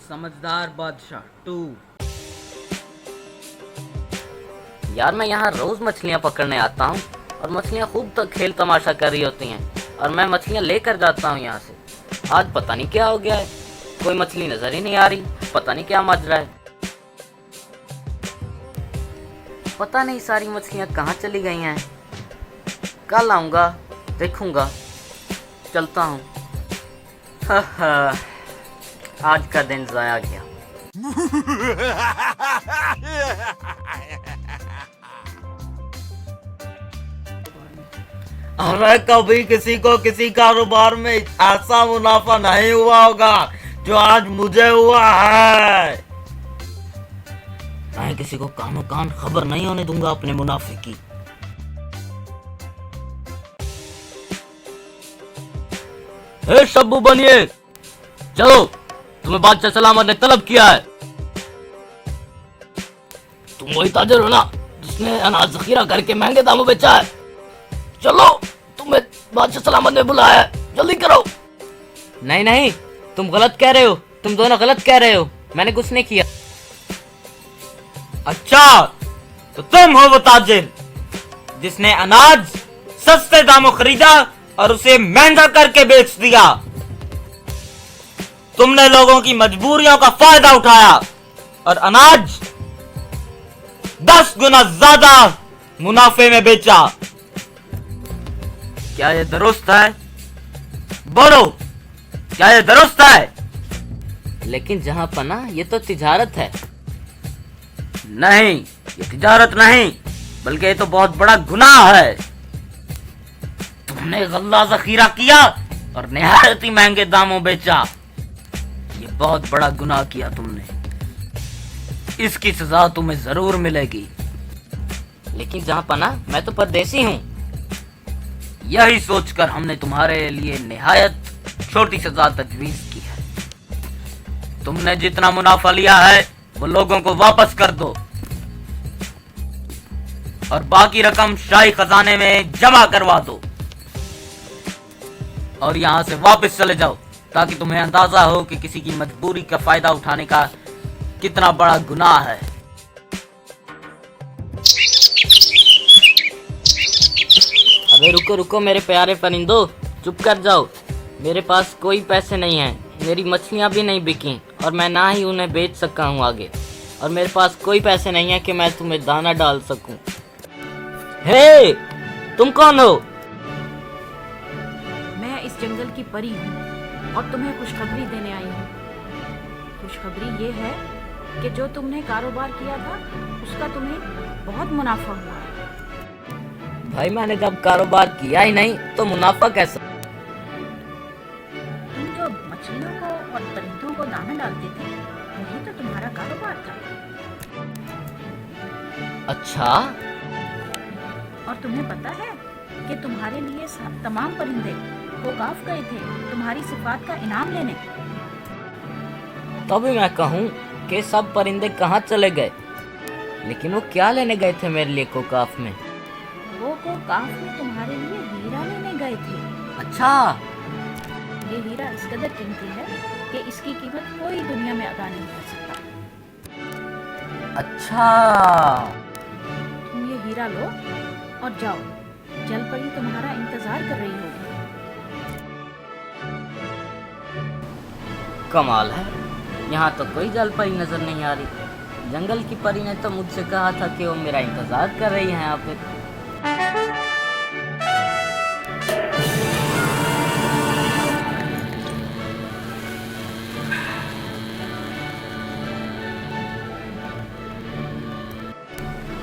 समझदार बादशाह 2। यार मैं यहाँ रोज मछलियाँ पकड़ने आता हूँ और मछलियाँ खूब खेल तमाशा कर रही होती हैं और मैं मछलियाँ लेकर जाता हूँ यहाँ से। आज पता नहीं क्या हो गया है, कोई मछली नजर ही नहीं आ रही, पता नहीं क्या मजरा है। पता नहीं सारी मछलियाँ कहाँ चली गई हैं। कल आऊँगा, देखूँगा, चलता हूँ। आज का दिन ज़ाया गया। अरे कभी किसी को किसी कारोबार में ऐसा मुनाफा नहीं हुआ होगा जो आज मुझे हुआ है। मैं किसी को कानो कान खबर नहीं होने दूंगा अपने मुनाफे की। ए शब्बू बनिए, चलो, तुम्हें बादशाह सलामत ने तलब किया है। तुम वही ताजर हो ना जिसने अनाज जखीरा करके महंगे दामों बेचा है। चलो, तुम्हें बादशाह सलामत ने बुलाया है, जल्दी करो। नहीं नहीं, तुम गलत कह रहे हो, तुम दोनों गलत कह रहे हो, मैंने कुछ नहीं किया। अच्छा, तो तुम हो वो ताजिर जिसने अनाज सस्ते दामों खरीदा और उसे महंगा करके बेच दिया। तुमने लोगों की मजबूरियों का फायदा उठाया और अनाज 10 गुना ज्यादा मुनाफे में बेचा। क्या ये दुरुस्त है? बोलो, क्या ये दुरुस्त है? लेकिन जहां पना, ये तो तिजारत है। नहीं, ये तिजारत नहीं, बल्कि ये तो बहुत बड़ा गुनाह है। तुमने गल्ला जखीरा किया और निहायत ही महंगे दामों बेचा। ये बहुत बड़ा गुनाह किया तुमने। इसकी सजा तुम्हें जरूर मिलेगी। लेकिन जहां पना, मैं तो परदेसी हूँ। यही सोचकर हमने तुम्हारे लिए निहायत छोटी सजा तजवीज की है। तुमने जितना मुनाफा लिया है वो लोगों को वापस कर दो और बाकी रकम शाही खजाने में जमा करवा दो और यहां से वापस चले जाओ, ताकि तुम्हें अंदाजा हो कि किसी की मजबूरी का फायदा उठाने का कितना बड़ा गुनाह है। अबे रुको रुको मेरे प्यारे परिंदो, चुप कर जाओ। मेरे पास कोई पैसे नहीं हैं, मेरी मछलियाँ भी नहीं बिकी और मैं ना ही उन्हें बेच सका हूँ आगे। और मेरे पास कोई पैसे नहीं है कि मैं तुम्हें दाना डाल सकूं। हे, तुम कौन हो? मैं इस जंगल की परी हूँ और तुम्हें खुशखबरी देने आई हूँ। खुशखबरी ये है कि जो तुमने कारोबार किया था उसका तुम्हें बहुत मुनाफा हुआ है। भाई मैंने जब कारोबार किया ही नहीं तो मुनाफा कैसा? तुम जो मछलियों को और परिंदों को दाना डालते थे वही तो तुम्हारा कारोबार था। अच्छा, और तुम्हें पता है कि तुम्हारे लिए तमाम परिंदे वकाफ गए थे तुम्हारी सिफात का इनाम लेने। तभी मैं कहूँ कि सब परिंदे कहाँ चले गए। लेकिन वो क्या लेने गए थे मेरे लिए कोकाफ में? वो कोकाफ में तुम्हारे लिए हीरा लेने गए थे। अच्छा, ये हीरा इस कदर कीमती है कि इसकी कीमत कोई दुनिया में अदा नहीं कर सकता। अच्छा, तुम ये हीरा लो और जाओ, जल परी तुम्हारा इंतजार कर रही होगी। कमाल है, यहाँ तो कोई जल परी नजर नहीं आ रही। जंगल की परी ने तो मुझसे कहा था कि वो मेरा इंतजार कर रही है यहाँ पे।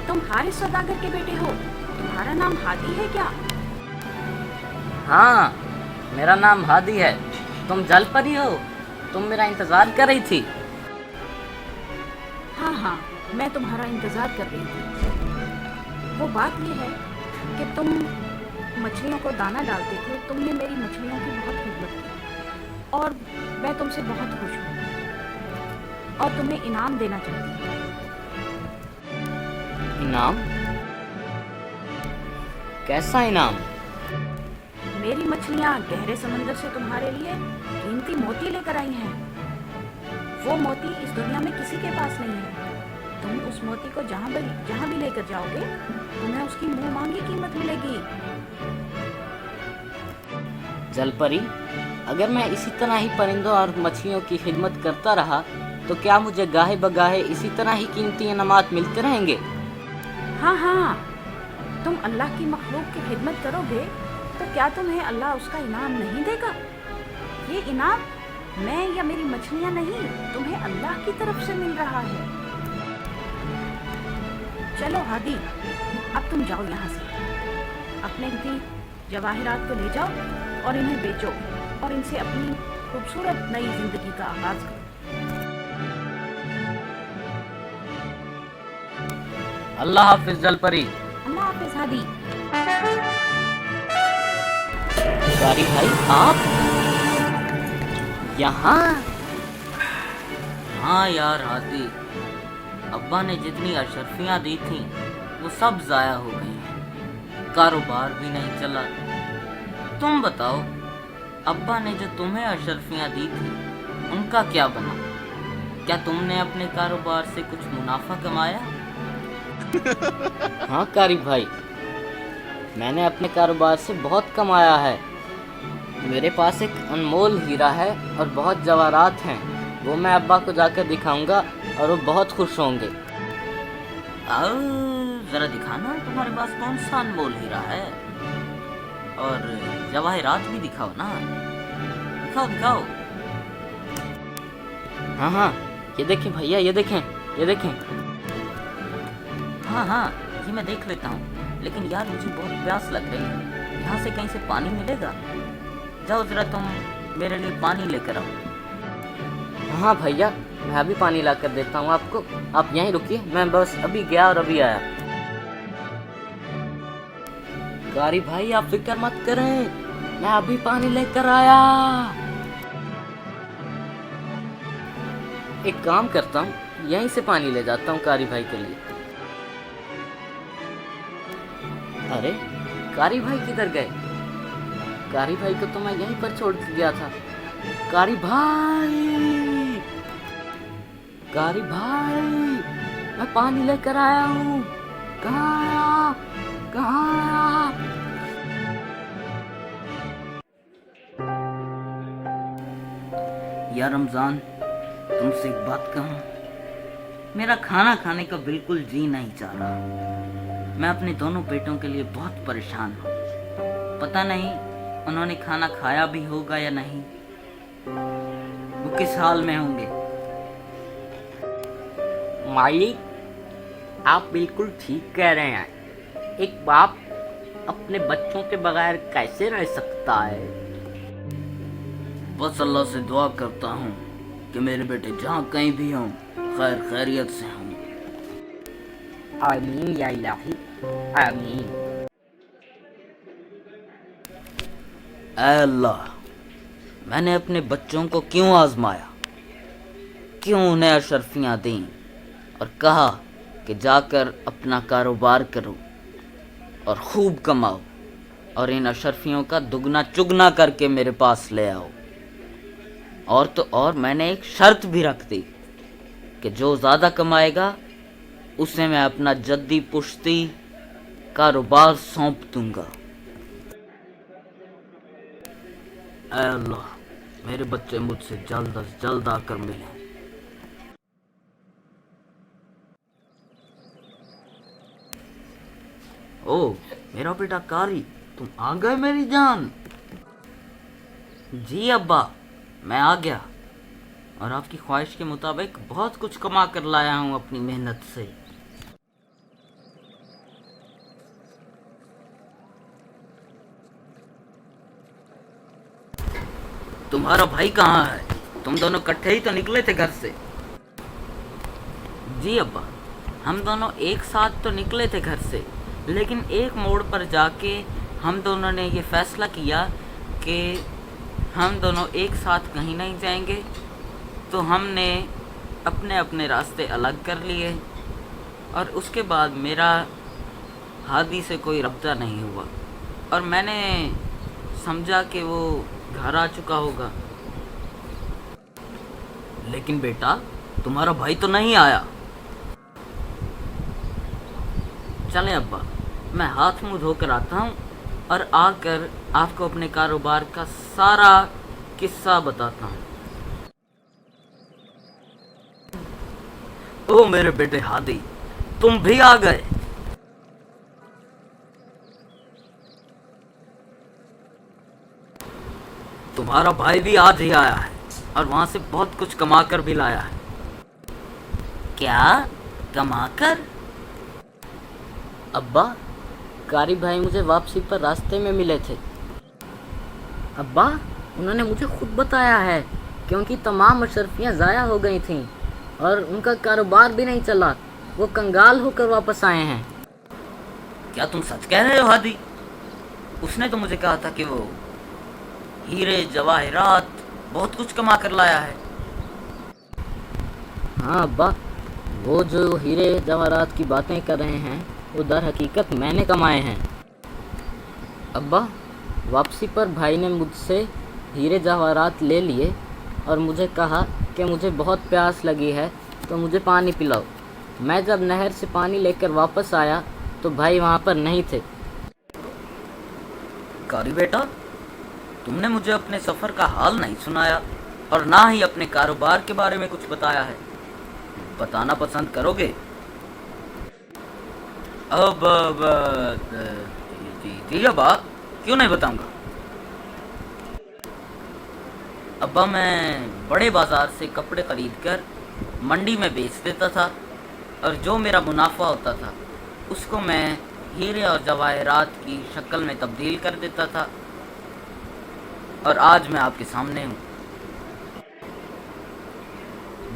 तुम हारिस सौदागर के बेटे हो, तुम्हारा नाम हादी है क्या? हाँ, मेरा नाम हादी है। तुम जल परी हो, तुम मेरा इंतजार कर रही थी। हाँ हाँ, मैं तुम्हारा इंतजार कर रही थी। वो बात ये है कि तुम मछलियों को दाना डालते थे, तुमने मेरी मछलियों की बहुत खिदमत की और मैं तुमसे बहुत खुश हूँ और तुम्हें इनाम देना चाहती हूँ। इनाम? कैसा इनाम? मेरी मछलियाँ गहरे समंदर से तुम्हारे लिए कीमती मोती लेकर आई हैं। वो मोती इस दुनिया में किसी के पास नहीं है। तुम उस मोती को जहाँ भी लेकर जाओगे, तुम्हें उसकी मुंह मांगी कीमत मिलेगी। जलपरी, अगर मैं इसी तरह ही परिंदों और मछलियों की खिदमत करता रहा तो क्या मुझे गाहे बगाहे इसी तरह ही कीमती इनामात मिलते रहेंगे? हाँ हाँ, तुम अल्लाह की मखलूक की खिदमत करोगे तो क्या तुम्हें अल्लाह उसका इनाम नहीं देगा? ये इनाम मैं या मेरी मछलियाँ नहीं, तुम्हें अल्लाह की तरफ से मिल रहा है। चलो हादी, अब तुम जाओ यहाँ से। अपने जवाहिरात को ले जाओ और इन्हें बेचो और इनसे अपनी खूबसूरत नई जिंदगी का आगाज करो। अल्लाह हाफिज जलपरी। अल्लाह हाफिज हादी। कारी भाई, आप यहाँ? हाँ यार हादी, अब्बा ने जितनी अशरफियाँ दी थी वो सब जाया हो गई हैं। कारोबार भी नहीं चला। तुम बताओ, अब्बा ने जो तुम्हें अशरफियाँ दी थी उनका क्या बना? क्या तुमने अपने कारोबार से कुछ मुनाफा कमाया? हाँ कारी भाई, मैंने अपने कारोबार से बहुत कमाया है। मेरे पास एक अनमोल हीरा है और बहुत जवाहरात हैं। वो मैं अब्बा को जाकर दिखाऊंगा और वो बहुत खुश होंगे। आओ जरा दिखाना, तुम्हारे पास कौन सा अनमोल हीरा है, और जवाहिरात भी दिखाओ ना। दिखाओ दिखाओ। हाँ हाँ, ये देखें भैया, ये देखें, ये देखें। हाँ हाँ, ये मैं देख लेता हूँ, लेकिन यार मुझे बहुत प्यास लग रही है। यहाँ से कहीं से पानी मिलेगा? जाओ जरा तुम मेरे लिए पानी लेकर आओ। हाँ भैया, मैं अभी पानी ला कर देता हूँ आपको। आप यहीं रुकिए, मैं बस अभी गया और अभी आया। कारी भाई, आप फिक्र मत करें, मैं अभी पानी लेकर आया। एक काम करता हूँ, यहीं से पानी ले जाता हूँ कारी भाई के लिए। अरे कारी भाई किधर गए? कारी भाई को तो मैं यहीं पर छोड़ के गया था। कारी भाई, कारी भाई, मैं पानी लेकर आया हूँ। कहाँ आया? कहाँ आया? यार रमजान, तुमसे एक बात कहूँ, मेरा खाना खाने का बिल्कुल जी नहीं चाह रहा। मैं अपने दोनों बेटों के लिए बहुत परेशान हूँ। पता नहीं उन्होंने खाना खाया भी होगा या नहीं, वो किस हाल में होंगे। मालिक, आप बिल्कुल ठीक कह रहे हैं। एक बाप अपने बच्चों के बगैर कैसे रह सकता है? बस अल्लाह से दुआ करता हूँ कि मेरे बेटे जहाँ कहीं भी हों खैर खैरियत से हों। आमीन या इलाही, आमीन। ऐ अल्लाह, मैंने अपने बच्चों को क्यों आजमाया? क्यों उन्हें अशरफियाँ दी और कहा कि जाकर अपना कारोबार करो और खूब कमाओ और इन अशरफियों का दुगना चुगना करके मेरे पास ले आओ। और तो और मैंने एक शर्त भी रख दी कि जो ज़्यादा कमाएगा उसे मैं अपना जद्दी पुश्ती कारोबार सौंप दूंगा। ऐ अल्लाह, मेरे बच्चे मुझसे जल्द अज जल्द आकर मिलें। ओ मेरा बेटा कारी, तुम आ गए मेरी जान। जी अब्बा, मैं आ गया और आपकी ख्वाहिश के मुताबिक बहुत कुछ कमा कर लाया हूँ अपनी मेहनत से। तुम्हारा भाई कहाँ है? तुम दोनों इकट्ठे ही तो निकले थे घर से। जी अब्बा, हम दोनों एक साथ तो निकले थे घर से, लेकिन एक मोड़ पर जाके हम दोनों ने ये फैसला किया कि हम दोनों एक साथ कहीं नहीं जाएंगे, तो हमने अपने अपने रास्ते अलग कर लिए और उसके बाद मेरा हादी से कोई रब्ता नहीं हुआ और मैंने समझा कि वो घर आ चुका होगा। लेकिन बेटा, तुम्हारा भाई तो नहीं आया। चलें अब्बा, मैं हाथ मुंह धोकर आता हूँ और आकर आपको अपने कारोबार का सारा किस्सा बताता हूँ। ओ मेरे बेटे हादी, तुम भी आ गए। तुम्हारा भाई भी आज ही आया है और वहां से बहुत कुछ कमा कर भी लाया है। क्या कमा कर? अब्बा, कारी भाई मुझे वापसी पर रास्ते में मिले थे। अब्बा, उन्होंने मुझे खुद बताया है क्योंकि तमाम अशरफियाँ ज़ाया हो गई थीं और उनका कारोबार भी नहीं चला। वो कंगाल होकर वापस आए हैं। क्या तुम सच कह रहे हो हादी? उसने तो मुझे कहा था कि वो हीरे जवाहरात बहुत कुछ कमा कर लाया है। हाँ अब्बा, वो जो हीरे जवाहरात की बातें कर रहे हैं वो दर हकीकत मैंने कमाए हैं। अब्बा, वापसी पर भाई ने मुझसे हीरे जवाहरात ले लिए और मुझे कहा कि मुझे बहुत प्यास लगी है तो मुझे पानी पिलाओ। मैं जब नहर से पानी लेकर वापस आया तो भाई वहाँ पर नहीं थे। कारी बेटा, तुमने मुझे अपने सफ़र का हाल नहीं सुनाया और ना ही अपने कारोबार के बारे में कुछ बताया है। बताना पसंद करोगे? अब जी अब्बा, क्यों नहीं बताऊंगा। अब्बा, मैं बड़े बाजार से कपड़े खरीद कर मंडी में बेच देता था और जो मेरा मुनाफा होता था उसको मैं हीरे और जवाहरात की शक्ल में तब्दील कर देता था और आज मैं आपके सामने हूँ।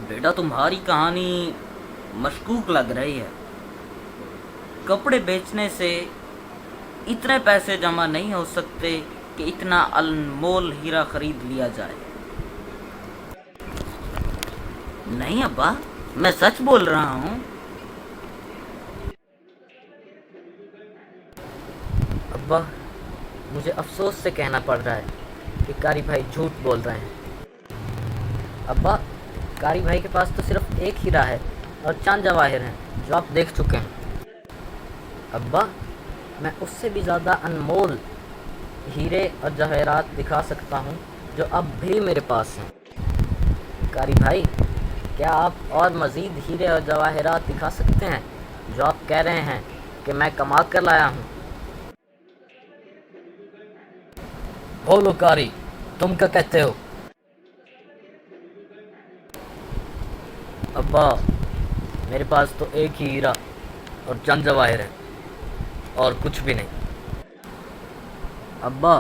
बेटा, तुम्हारी कहानी मशकूक लग रही है। कपड़े बेचने से इतने पैसे जमा नहीं हो सकते कि इतना अनमोल हीरा खरीद लिया जाए। नहीं अब्बा, मैं सच बोल रहा हूँ। अब्बा, मुझे अफसोस से कहना पड़ रहा है कि कारी भाई झूठ बोल रहे हैं। अब्बा, कारी भाई के पास तो सिर्फ एक हीरा है और चांद जवाहिर हैं जो आप देख चुके हैं। अब्बा, मैं उससे भी ज़्यादा अनमोल हीरे और जवाहरात दिखा सकता हूँ जो अब भी मेरे पास हैं। कारी भाई, क्या आप और मज़ीद हीरे और जवाहरात दिखा सकते हैं जो आप कह रहे हैं कि मैं कमा कर लाया हूँ? बोलो कारी, तुम क्या कहते हो? अब्बा, मेरे पास तो एक ही हीरा और चंद जवाहिर है और कुछ भी नहीं। अब्बा,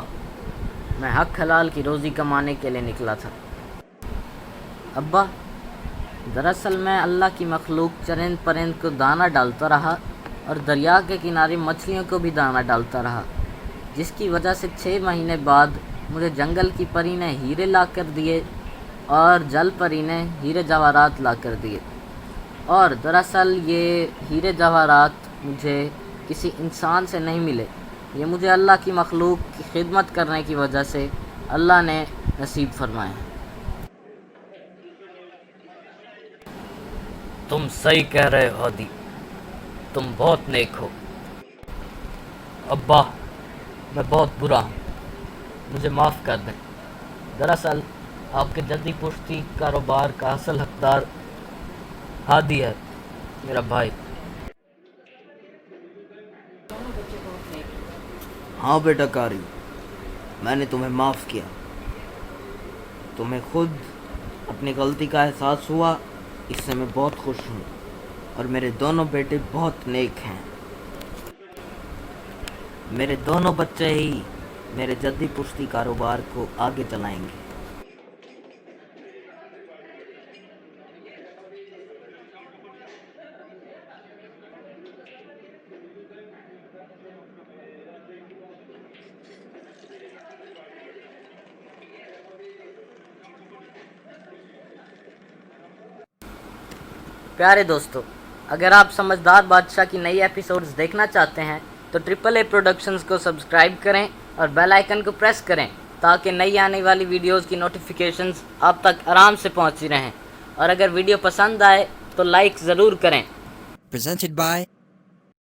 मैं हक हलाल की रोज़ी कमाने के लिए निकला था। अब्बा, दरअसल मैं अल्लाह की मखलूक चरिंद परिंद को दाना डालता रहा और दरिया के किनारे मछलियों को भी दाना डालता रहा, जिसकी वजह से 6 महीने बाद मुझे जंगल की परी ने हीरे ला कर दिए और जल परी ने हीरे जवाहरात ला कर दिए। और दरअसल ये हीरे जवाहरात मुझे किसी इंसान से नहीं मिले, ये मुझे अल्लाह की मखलूक की खिदमत करने की वजह से अल्लाह ने नसीब फरमाए हैं। तुम सही कह रहे हो हादी, तुम बहुत नेक हो। अब्बा, मैं बहुत बुरा हूँ, मुझे माफ़ कर दें। दरअसल आपके जद्दी पुश्ती कारोबार का असल हकदार हादी है, मेरा भाई। हाँ बेटा कारी, मैंने तुम्हें माफ़ किया। तुम्हें खुद अपनी गलती का एहसास हुआ, इससे मैं बहुत खुश हूँ और मेरे दोनों बेटे बहुत नेक हैं। मेरे दोनों बच्चे ही मेरे जद्दी पुश्ती कारोबार को आगे चलाएंगे। प्यारे दोस्तों, अगर आप समझदार बादशाह की नई एपिसोड्स देखना चाहते हैं तो ट्रिपल ए प्रोडक्शंस को सब्सक्राइब करें और बेल आइकन को प्रेस करें ताकि नई आने वाली वीडियोस की नोटिफिकेशंस आप तक आराम से पहुंचती रहें। और अगर वीडियो पसंद आए तो लाइक ज़रूर करें। Presented by